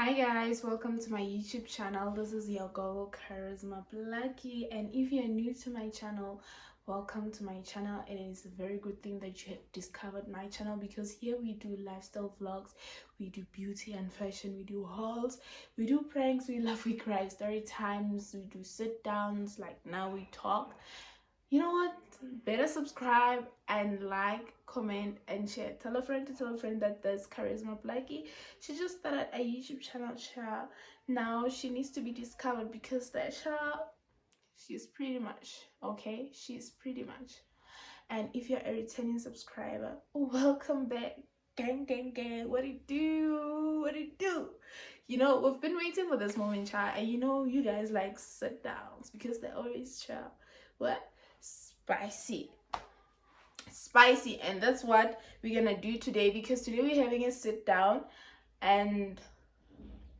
Hi guys, welcome to my YouTube channel. This is your girl Charisma Blacky, and if you're new to my channel, welcome to my channel. It is a very good thing that you have discovered my channel because here we do lifestyle vlogs, we do beauty and fashion, we do hauls, we do pranks, we laugh, we cry, story times, we do sit downs, like now we talk. You know what? Better subscribe and like, comment, and share. Tell a friend to tell a friend that there's Charisma Blacky. She just started a YouTube channel, child. Now she needs to be discovered because that child, she's pretty much, okay? She's pretty much. And if you're a returning subscriber, welcome back. Gang, gang, gang. What it do? What it do? You know, we've been waiting for this moment, child. And you know, you guys like sit downs because they're always child. What? Spicy, and that's what we're gonna do today because today we're having a sit down, and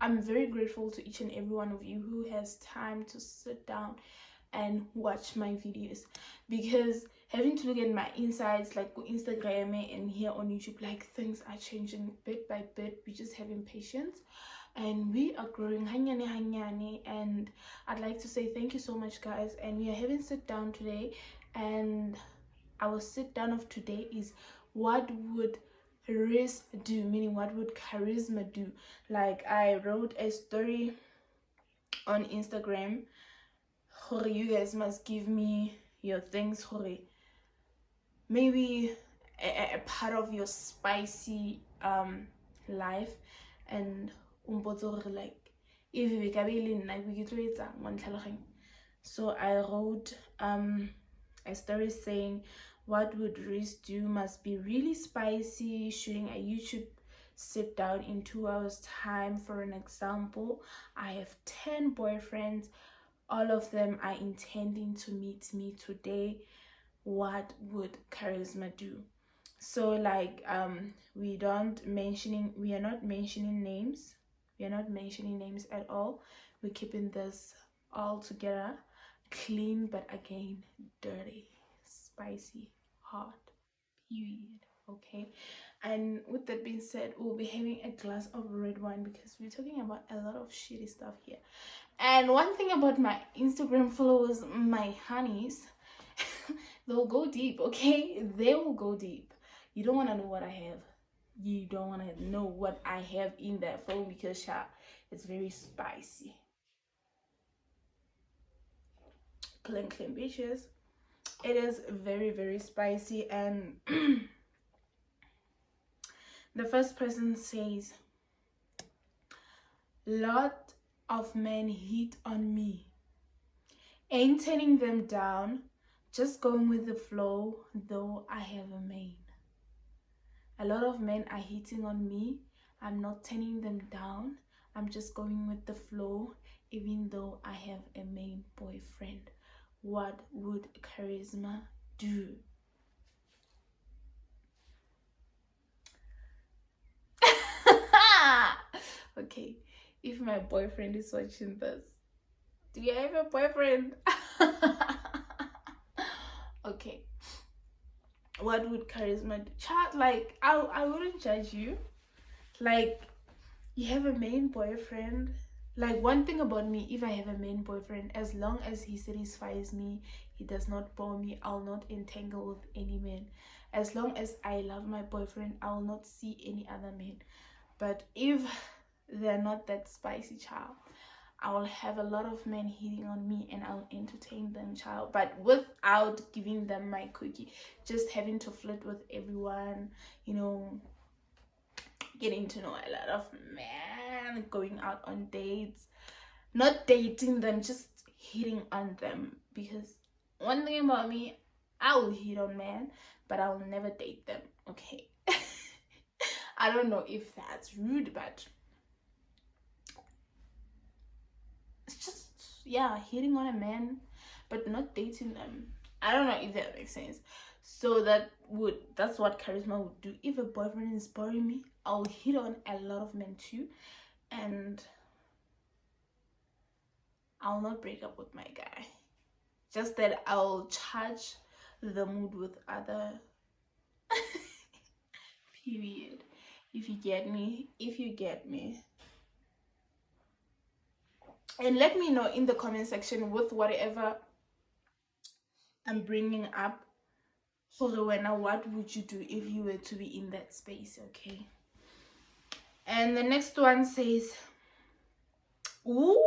I'm very grateful to each and every one of you who has time to sit down and watch my videos, because having to look at my insides like on Instagram and here on YouTube, like things are changing bit by bit. We're just having patience and we are growing hanyane hanyane, and I'd like to say thank you so much guys. And we are having sit down today, and our sit down of today is what would Riz do, meaning what would Charisma do. Like I wrote a story on Instagram, you guys must give me your things, maybe a part of your spicy life, and like if we can be so I wrote a story saying what would Reese do must be really spicy, shooting a YouTube sit down in 2 hours time. For an example, I have 10 boyfriends, all of them are intending to meet me today. What would Charisma do? So like we are not mentioning names, at all. We're keeping this all together, clean but again dirty, spicy, hot, period. Okay, and with that being said, we'll be having a glass of red wine because we're talking about a lot of shitty stuff here. And one thing about my Instagram followers, my honeys, they'll go deep. Okay, they will go deep. You don't want to know what I have. You don't want to know what I have in that phone because it's very spicy. Clean bitches. It is very, very spicy. And the first person says, lot of men hit on me, ain't turning them down, just going with the flow, though I have a main. A lot of men are hitting on me, I'm not turning them down, I'm just going with the flow, even though I have a main boyfriend. What would Charisma do? Okay, if my boyfriend is watching this, do you have a boyfriend? Okay, what would Charisma do? Chat, like I wouldn't judge you. Like, you have a main boyfriend. Like, one thing about me, if I have a main boyfriend, as long as he satisfies me, he does not bore me, I'll not entangle with any man. As long as I love my boyfriend, I will not see any other man. But if they're not that spicy, child, I will have a lot of men hitting on me and I'll entertain them, child, but without giving them my cookie. Just having to flirt with everyone, you know, getting to know a lot of men, going out on dates, not dating them, just hitting on them. Because one thing about me, I will hit on men, but I will never date them. Okay. I don't know if that's rude, but it's just, yeah, hitting on a man but not dating them. I don't know if that makes sense. So that's what Charisma would do. If a boyfriend is boring me, I'll hit on a lot of men too, and I'll not break up with my guy. Just that I'll charge the mood with other period. If you get me. And let me know in the comment section with whatever I'm bringing up. For the winner, what would you do if you were to be in that space? Okay. And the next one says, ooh,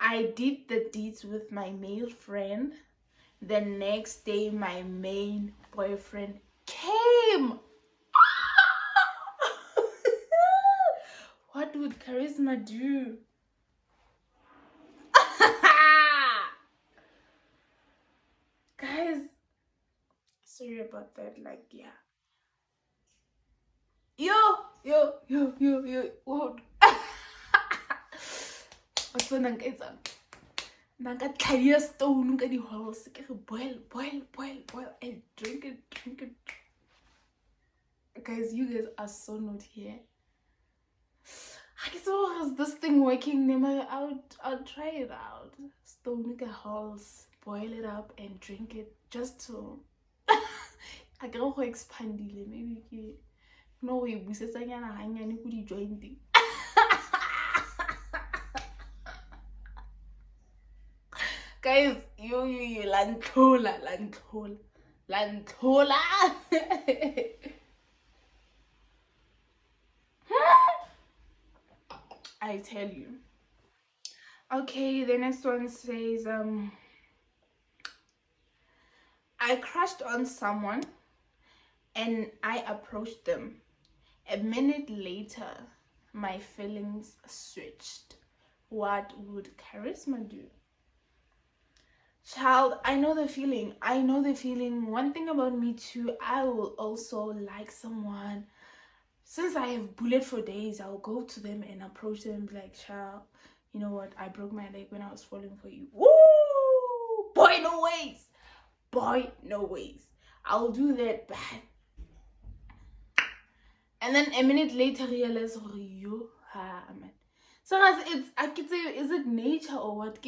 I did the deeds with my male friend. The next day, my main boyfriend came. What would charisma do? Guys, sorry about that. Like, yeah. Yo. What? What's the name? Nanga tlhadia stone ka di halls. Boil and drink it. Guys, you guys are so not here. So is this thing working? I'll try it out. Stone ka halls, boil it up and drink it just to I can go expand it. Maybe no way busetsanyana hanyane go di jointing. Guys, you lanthola. I tell you. Okay, the next one says I crushed on someone and I approached them. A minute later, my feelings switched. What would charisma do? Child, I know the feeling. One thing about me too, I will also like someone. Since I have bullet for days, I'll go to them and approach them and be like, child, you know what? I broke my leg when I was falling for you. Woo! Boy, no ways. I'll do that bad. And then a minute later, realize, man. So is it nature or what?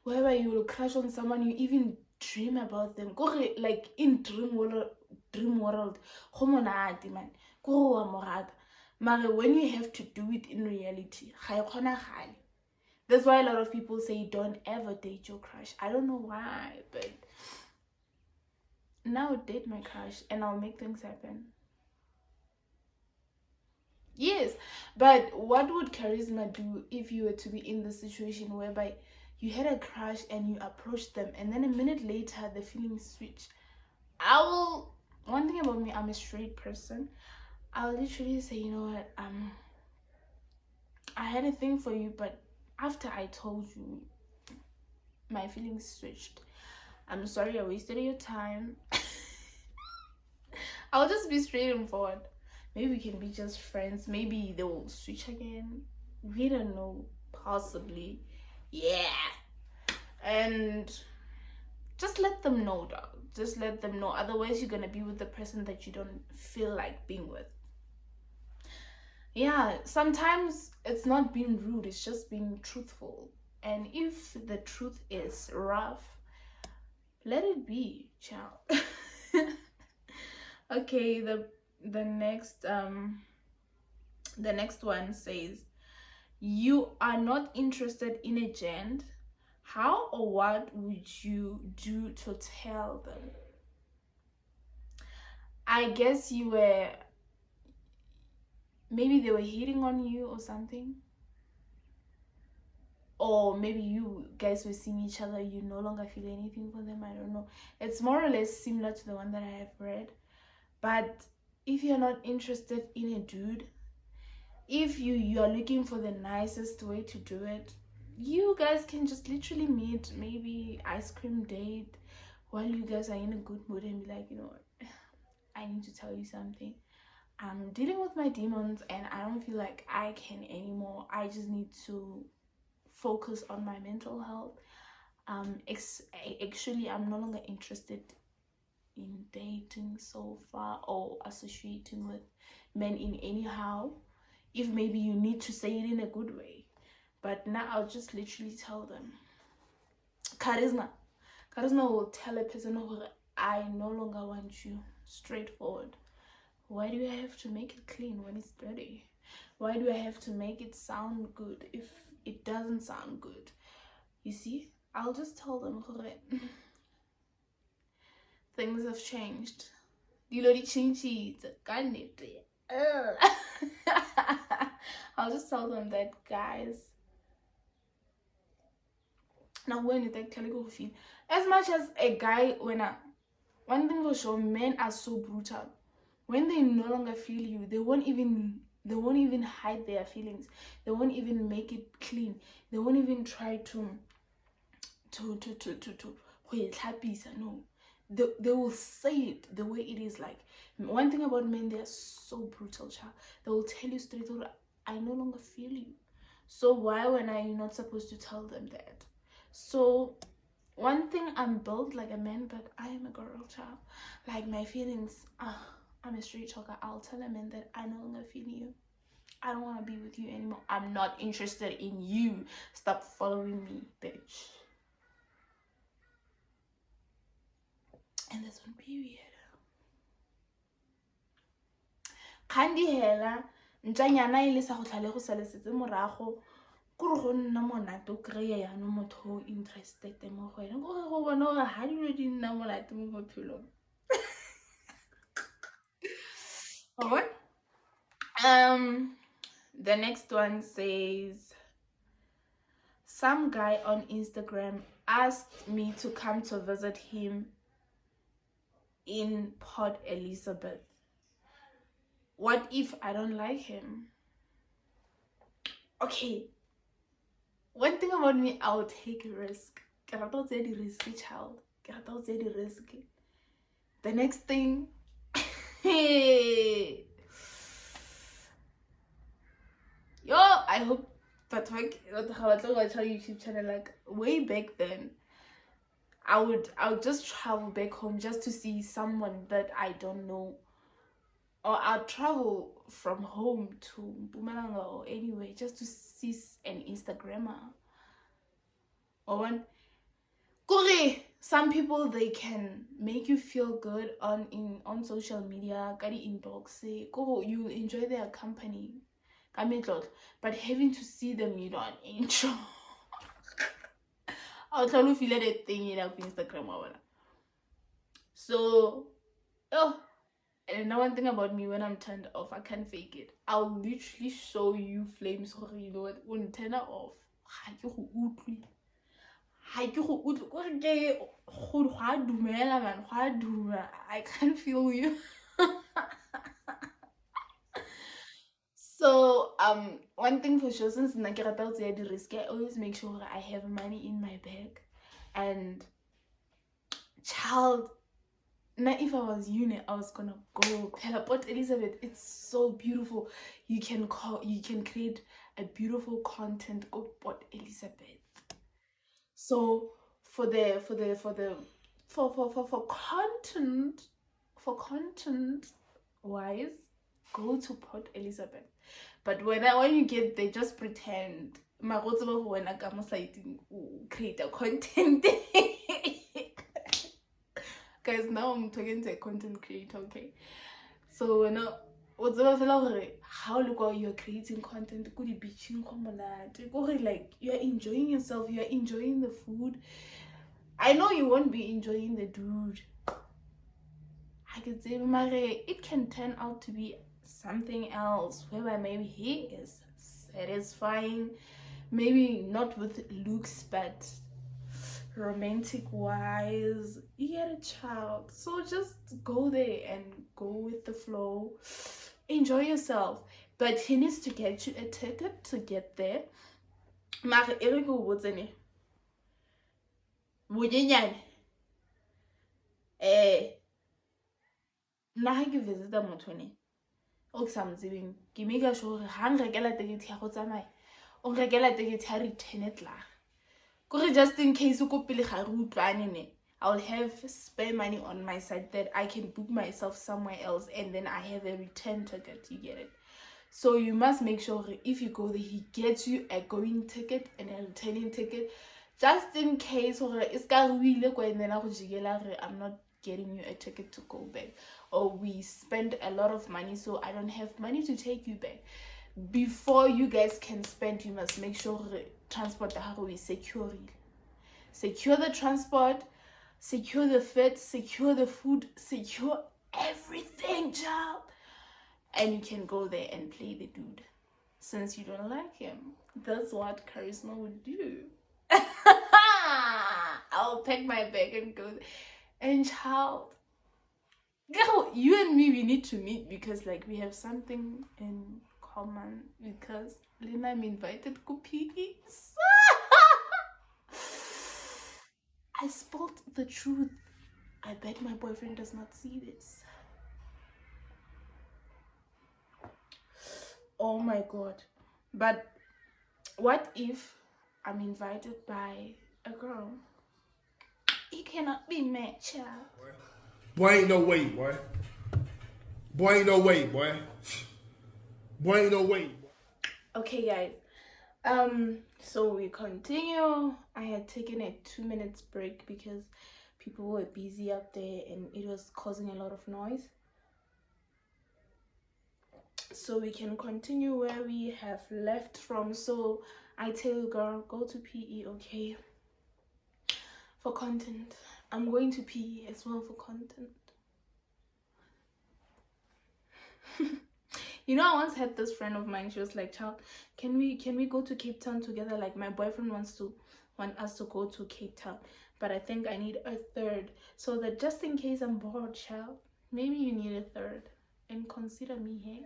Wherever you will crush on someone, you even dream about them. Like in dream world, man. But when you have to do it in reality, that's why a lot of people say don't ever date your crush. I don't know why, but now date my crush and I'll make things happen. Yes, but what would charisma do if you were to be in the situation whereby you had a crush and you approached them and then a minute later the feelings switch? One thing about me, I'm a straight person. I'll literally say, you know what, I had a thing for you, but after I told you, my feelings switched. I'm sorry I wasted your time. I'll just be straight and forward. Maybe we can be just friends. Maybe they will switch again. We don't know. Possibly. Yeah. And just let them know, dog. Just let them know. Otherwise, you're going to be with the person that you don't feel like being with. Yeah. Sometimes it's not being rude. It's just being truthful. And if the truth is rough, let it be, child. Okay, the next one says, you are not interested in a gent. How or what would you do to tell them? I guess maybe they were hitting on you or something. Or maybe you guys were seeing each other, you no longer feel anything for them. I don't know. It's more or less similar to the one that I have read. But if you're not interested in a dude, if you are looking for the nicest way to do it, you guys can just literally meet, maybe ice cream date, while you guys are in a good mood and be like, you know what, I need to tell you something. I'm dealing with my demons and I don't feel like I can anymore. I just need to focus on my mental health. Actually, I'm no longer interested in dating so far or associating with men in anyhow. If maybe you need to say it in a good way, but now I'll just literally tell them. Charisma will tell a person, oh, I no longer want you. Straightforward. Why do you have to make it clean when it's dirty? Why do I have to make it sound good if it doesn't sound good? You see, I'll just tell them things have changed. I'll just tell them that, guys. Now, when you take feel, as much as a guy, one thing for sure, men are so brutal. When they no longer feel you, they won't even hide their feelings. They won't even make it clean. They won't even try to no. They will say it the way it is. Like, one thing about men, they are so brutal, child. They will tell you straight away, I no longer feel you. So why when are you not supposed to tell them that? So one thing, I'm built like a man, but I am a girl, child. Like, my feelings, I'm a straight talker. I'll tell a man that I no longer feel you. I don't want to be with you anymore. I'm not interested in you. Stop following me, bitch. And that's on period. Kandi hela ntanyana ile sa go tlhale go salesetse morago go re go nna monate o kry-a yana motho interested mo go wena go bona gore ha dilo di nna monate mo bophelong. Alright. The next one says, some guy on Instagram asked me to come to visit him in Port Elizabeth. What if I don't like him? Okay, one thing about me, I'll take a risk. Risky child. Risky. The next thing, yo, I hope that watch our YouTube channel. Like, way back then, I would just travel back home just to see someone that I don't know, or I'll travel from home to Mpumalanga or anywhere just to see an Instagrammer. Or one, some people, they can make you feel good on social media. Inbox, you'll enjoy their company. But having to see them, you don't enjoy. I'll try to feel that thing in Instagram. So, and now one thing about me, when I'm turned off, I can't fake it. I'll literally show you flames. You know what? When turn it off, I can't feel you. So one thing for sure, since I always make sure I have money in my bag. And child, now if I was uni, I was gonna go Port Elizabeth. It's so beautiful. You can create a beautiful content. Go Port Elizabeth. So for content wise, go to Port Elizabeth. But when you get there, just pretend when I come create a content. Guys, now I'm talking to a content creator, okay? So how you're creating content, like, you're enjoying yourself, you're enjoying the food. I know you won't be enjoying the dude. I could say, it can turn out to be something else, whereby maybe he is satisfying, maybe not with looks, but romantic wise, you get a child. So just go there and go with the flow, enjoy yourself. But he needs to get you a ticket to get there. Nna ha ke visita motho ne o ke sa mo tsebeng, ke make sure ha nrekela ticket ya go tsamaya o nrekela ticket ya return tla just in case go pele ga re utlwane ne, I'll have spare money on my side that I can book myself somewhere else, and then I have a return ticket. You get it? So you must make sure if you go there, he gets you a going ticket and a returning ticket, just in case I'm not getting you a ticket to go back, or we spend a lot of money, so I don't have money to take you back. before you guys can spend, you must make sure transport is secure. Secure the transport, secure the fit, secure the food, secure everything, child. And you can go there and play the dude. Since you don't like him, that's what charisma would do. I'll pack my bag and go there. And child, girl, you and me, we need to meet because like we have something in common. Because Lena, I'm invited to PE. I spilled the truth. I bet my boyfriend does not see this. Oh my god. But what if I'm invited by a girl? It cannot be met, child. Boy, ain't no way, boy. Boy, ain't no way, boy. Boy, ain't no way. Okay, guys. So we continue. I had taken a 2 minutes break because people were busy up there and it was causing a lot of noise. So we can continue where we have left from. So I tell you, girl, go to PE, okay? For content. I'm going to PE as well for content. You know, I once had this friend of mine. She was like, "Child, can we go to Cape Town together? Like my boyfriend want us to go to Cape Town, but I think I need a third, so that just in case I'm bored, child, maybe you need a third, and consider me, hey."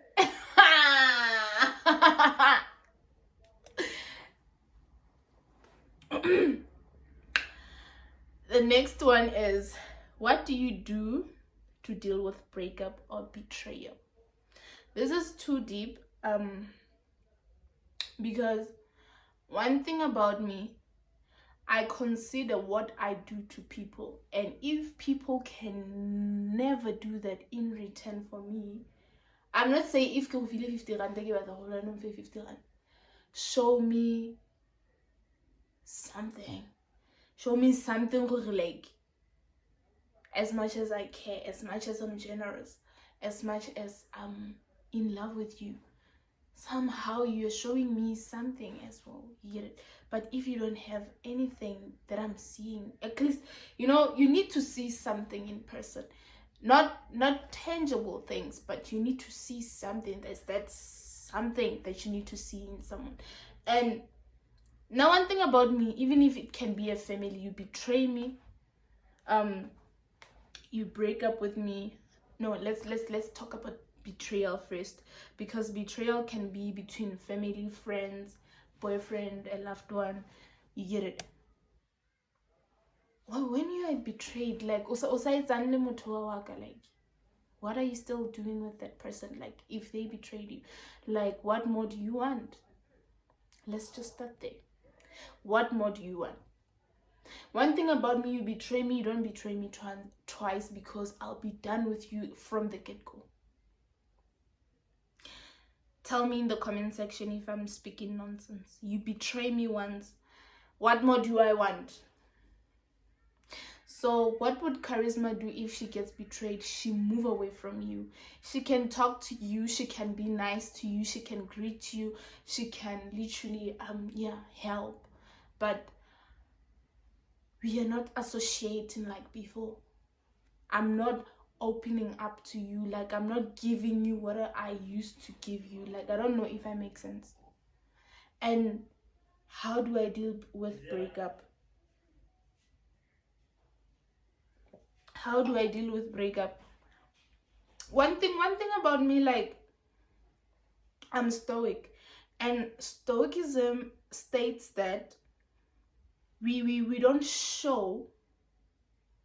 The next one is, what do you do to deal with breakup or betrayal? This is too deep, because one thing about me, I consider what I do to people, and if people can never do that in return for me, I'm not saying if you feel 50 rand, 50 rand. Show me something. Show me something like, as much as I care, as much as I'm generous, as much as I'm in love with you, somehow you're showing me something as well. You get it? But if you don't have anything that I'm seeing, at least, you know, you need to see something in person. Not tangible things, but you need to see something. That's something that you need to see in someone. And now, one thing about me, even if it can be a family, you betray me, you break up with me. No, let's talk about betrayal first, because betrayal can be between family, friends, boyfriend, a loved one. You get it? Well, when you are betrayed, like like, what are you still doing with that person? Like, if they betrayed you, like, what more do you want? Let's just start there. What more do you want? One thing about me, you betray me, you don't betray me twice, because I'll be done with you from the get-go. Tell me in the comment section if I'm speaking nonsense. You betray me once. What more do I want? So what would charisma do if she gets betrayed? She move away from you. She can talk to you. She can be nice to you. She can greet you. She can literally, help. But we are not associating like before. I'm not opening up to you. Like, I'm not giving you what I used to give you. Like, I don't know if I make sense. And how do I deal with breakup? How do I deal with breakup? One thing about me, like, I'm stoic, and stoicism states that we don't show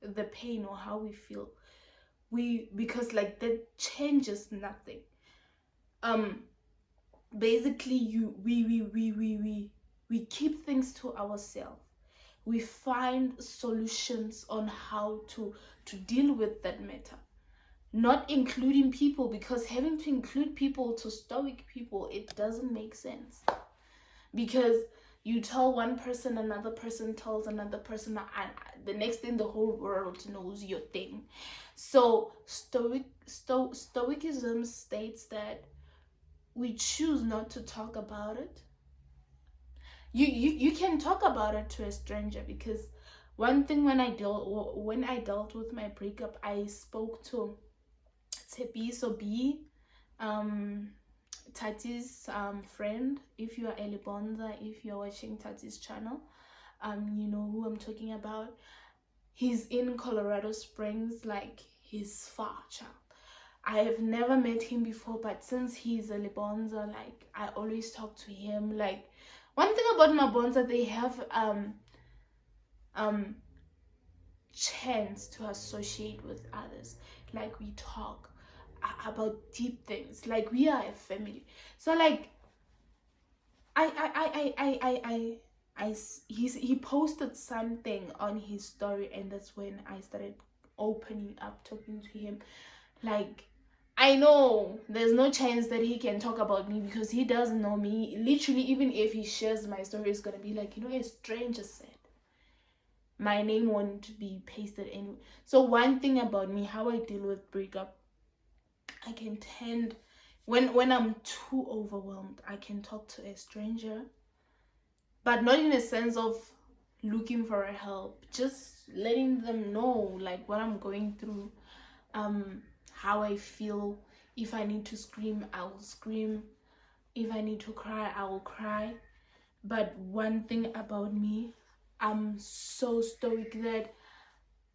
the pain or how we feel, because like that changes nothing. Basically we keep things to ourselves. We find solutions on how to deal with that matter, not including people, because having to include people to stoic people, it doesn't make sense. Because you tell one person, another person tells another person, and the next thing the whole world knows your thing. So stoicism states that we choose not to talk about it. You can talk about it to a stranger, because one thing, when I dealt with my breakup, I spoke to byeeeee, Tati's friend. If you are Elibonza, if you're watching Tati's channel, you know who I'm talking about. He's in Colorado Springs, like he's far, child. I have never met him before, but since he's a Libonza, like I always talk to him. Like, one thing about Mabonza, they have chance to associate with others. Like, we talk about deep things, like we are a family. So like he posted something on his story, and that's when I started opening up, talking to him. Like, I know there's no chance that he can talk about me, because he doesn't know me. Literally, even if he shares my story, it's gonna be like, you know, a stranger said. My name won't be pasted anywhere. So one thing about me, how I deal with breakup, I can tend, when I'm too overwhelmed, I can talk to a stranger, but not in a sense of looking for a help, just letting them know like what I'm going through, how I feel. If I need to scream, I will scream. If I need to cry, I will cry. But one thing about me, I'm so stoic that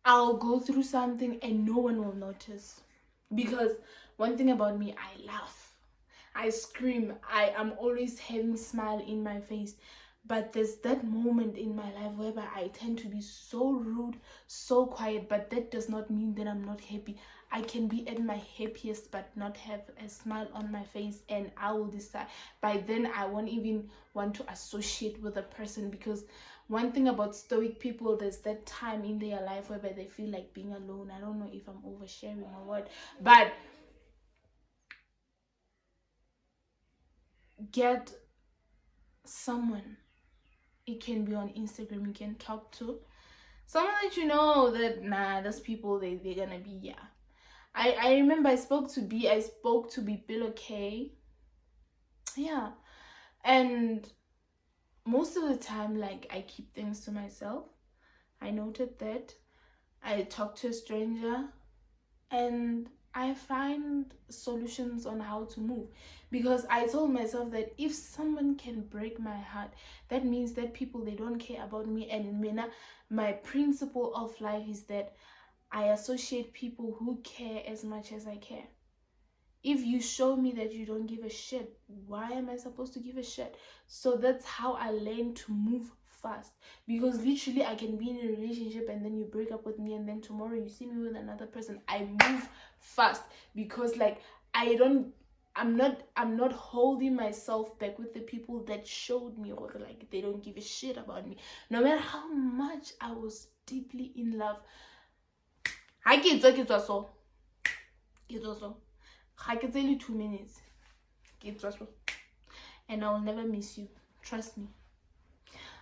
I'll go through something and no one will notice. Because one thing about me, I laugh, I scream, I am always having a smile in my face. But there's that moment in my life whereby I tend to be so rude, so quiet, but that does not mean that I'm not happy. I can be at my happiest but not have a smile on my face, and I will decide. By then, I won't even want to associate with a person, because one thing about stoic people, there's that time in their life whereby they feel like being alone. I don't know if I'm oversharing or what, but get someone. It can be on Instagram. You can talk to someone that you know that, nah, those people, they're gonna be, yeah. I remember I spoke to byeeeee, okay? Yeah. And most of the time, like, I keep things to myself. I noted that. I talk to a stranger, and I find solutions on how to move, because I told myself that if someone can break my heart, that means that people, they don't care about me. And my principle of life is that I associate people who care as much as I care. If you show me that you don't give a shit, why am I supposed to give a shit? So that's how I learned to move fast, because literally I can be in a relationship and then you break up with me, and then tomorrow you see me with another person. I move fast, because like I'm not holding myself back with the people that showed me, or like they don't give a shit about me, no matter how much I was deeply in love. I get so I can tell you 2 minutes, and I will never miss you. Trust me,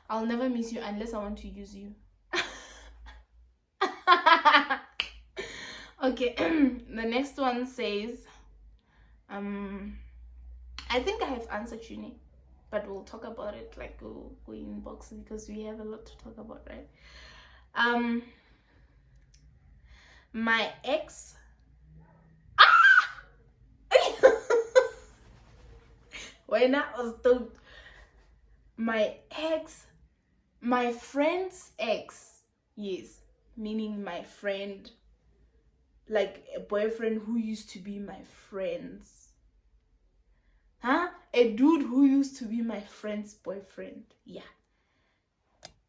I'll never miss you unless I want to use you. Okay. The next one says, I think I have answered Juni, but we'll talk about it, like go inbox, because we have a lot to talk about, right? My ex, when I was told, my friend's ex, yes, meaning my friend, like a boyfriend who used to be my friend's, a dude who used to be my friend's boyfriend, yeah.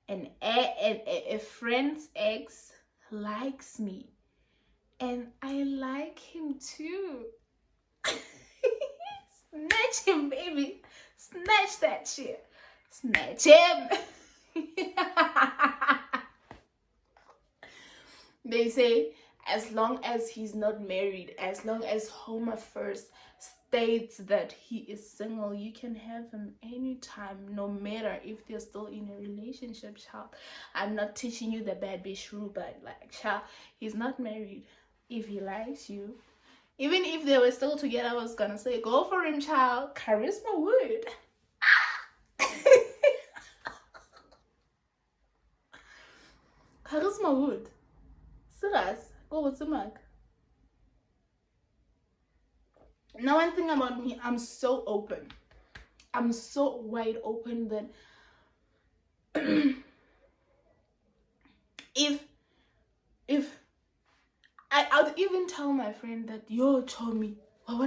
And a friend's ex likes me, and I like him too. Snatch him, baby. Snatch that shit. Snatch him. They say, as long as he's not married, as long as Home Affairs states that he is single, you can have him anytime, no matter if they're still in a relationship, child. I'm not teaching you the bad bitch rule, but like, child, he's not married. If he likes you, Even if they were still together, I was gonna say, go for him, child. Charisma would. Charisma would. Serious. Go what's the mark? Now, one thing about me, I'm so open. I'm so wide open that if I'd even tell my friend that, yo, Chomi, I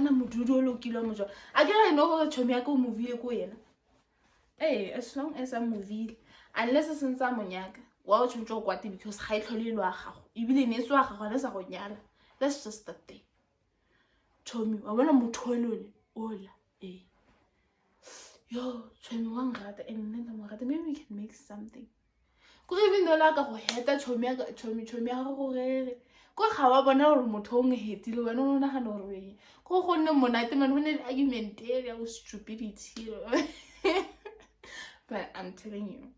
know how Chomi I go movie. Hey, as long as I'm movie, unless it's in Samonyaka, wow, because I tell you, that's just the thing. Chomi, I want to Ola, eh. Yo, Chomi, one rat, and then maybe we can make something. Go even though like a heta Chomi, go how about now Motong Hitilo and on a Hanoi. Go on no monite man when an argument there was stupidity. But I'm telling you,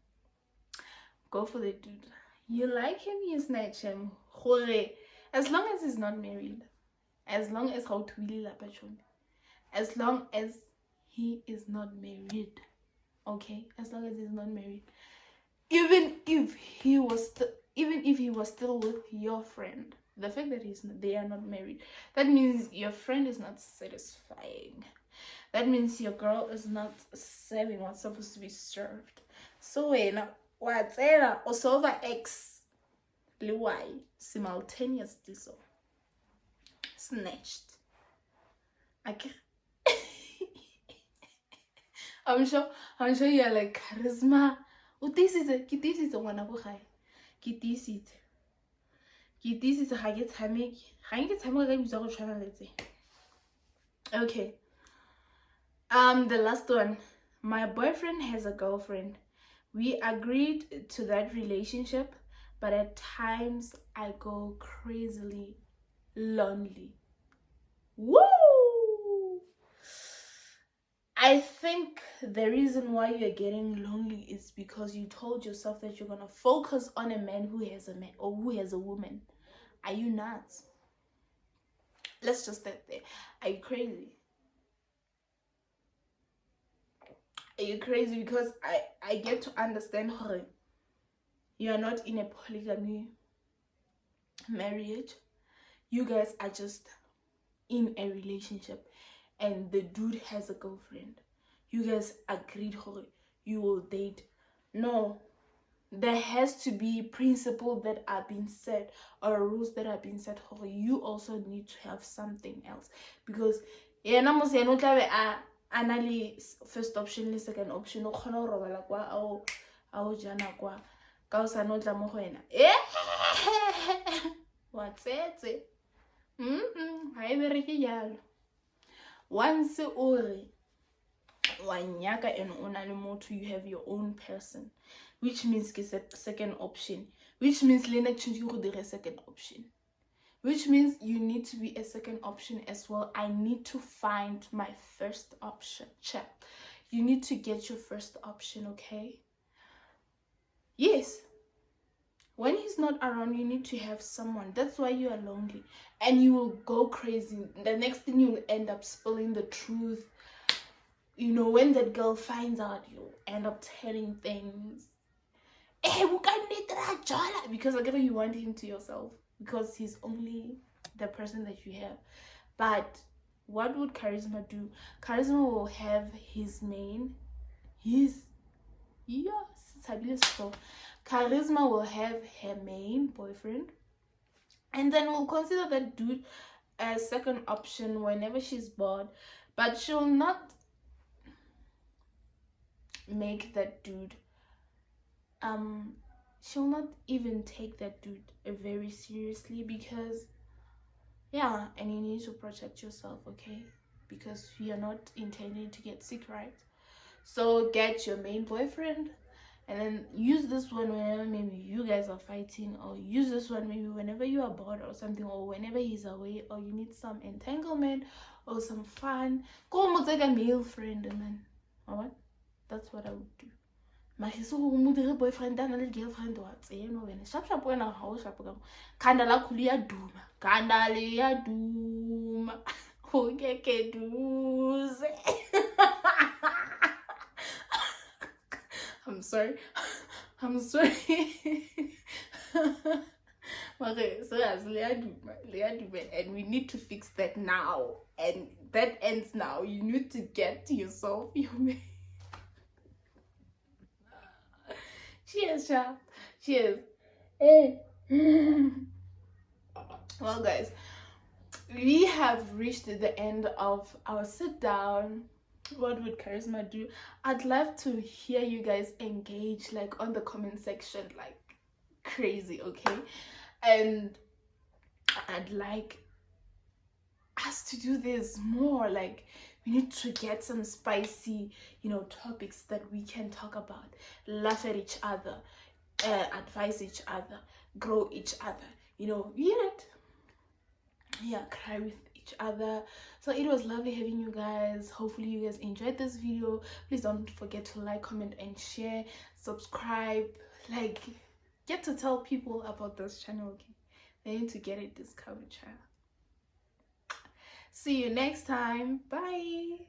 go for the dude. You like him, you snatch him. As long as he's not married. As long as how Twilly Lapachon. As long as he is not married. Okay? As long as he's not married. Even if he was still with your friend, the fact that they are not married, that means your friend is not satisfying. That means your girl is not serving what's supposed to be served. So what's over X Y simultaneously so snatched. Okay. I'm sure you're like charisma. This is one of the okay. The last one. My boyfriend has a girlfriend. We agreed to that relationship, but at times I go crazily lonely. Woo! I think the reason why you're getting lonely is because you told yourself that you're gonna focus on a man who has a man or who has a woman. Are you nuts? Let's just start there. Are you crazy? Are you crazy? Because I get to understand her. You are not in a polygamy marriage. You guys are just in a relationship and the dude has a girlfriend. You guys agreed her. You will date. No. There has to be principles that are being set or rules that are being set for you. Also need to have something else because first option le second option o khona go robala kwa ao jana kwa ka o sa no tla mo go wena wa tsetse ha e bereke jalo once o re wa nyaka and ona le motho you have your own person, which means ke second option, which means le nna tshwantse go dira second option, which means you need to be a second option as well. I need to find my first option. Check. You need to get your first option, okay? Yes. When he's not around, you need to have someone. That's why you are lonely. And you will go crazy. The next thing you will end up spilling the truth. You know, when that girl finds out, you'll end up telling things. Because again, you want him to yourself. Because he's only the person that you have. But what would Charisma do? Charisma will have Charisma will have her main boyfriend. And then we'll consider that dude as second option whenever she's bored. But she'll not make that dude she'll not even take that dude very seriously because and you need to protect yourself, okay? Because you're not intending to get sick, right? So get your main boyfriend and then use this one whenever maybe you guys are fighting, or use this one maybe whenever you are bored or something, or whenever he's away, or you need some entanglement or some fun. Go and take a male friend and then what? That's what I would do. My boyfriend and a girlfriend sharp when a house kandala kulia duma duma ungeke duze. I'm sorry. Okay, so as Leah Dube, and we need to fix that now, and that ends now. You need to get yourself your cheers, child. Cheers. Hey. Well, guys, we have reached the end of our sit down. What would charisma do? I'd love to hear you guys engage, like, on the comment section, like crazy, okay? And I'd like us to do this more. Like, we need to get some spicy, topics that we can talk about, laugh at each other, advise each other, grow each other, you get it? Yeah, cry with each other. So it was lovely having you guys. Hopefully you guys enjoyed this video. Please don't forget to like, comment, and share. Subscribe. Like, get to tell people about this channel, okay? They need to get it discovered, child. See you next time. Bye.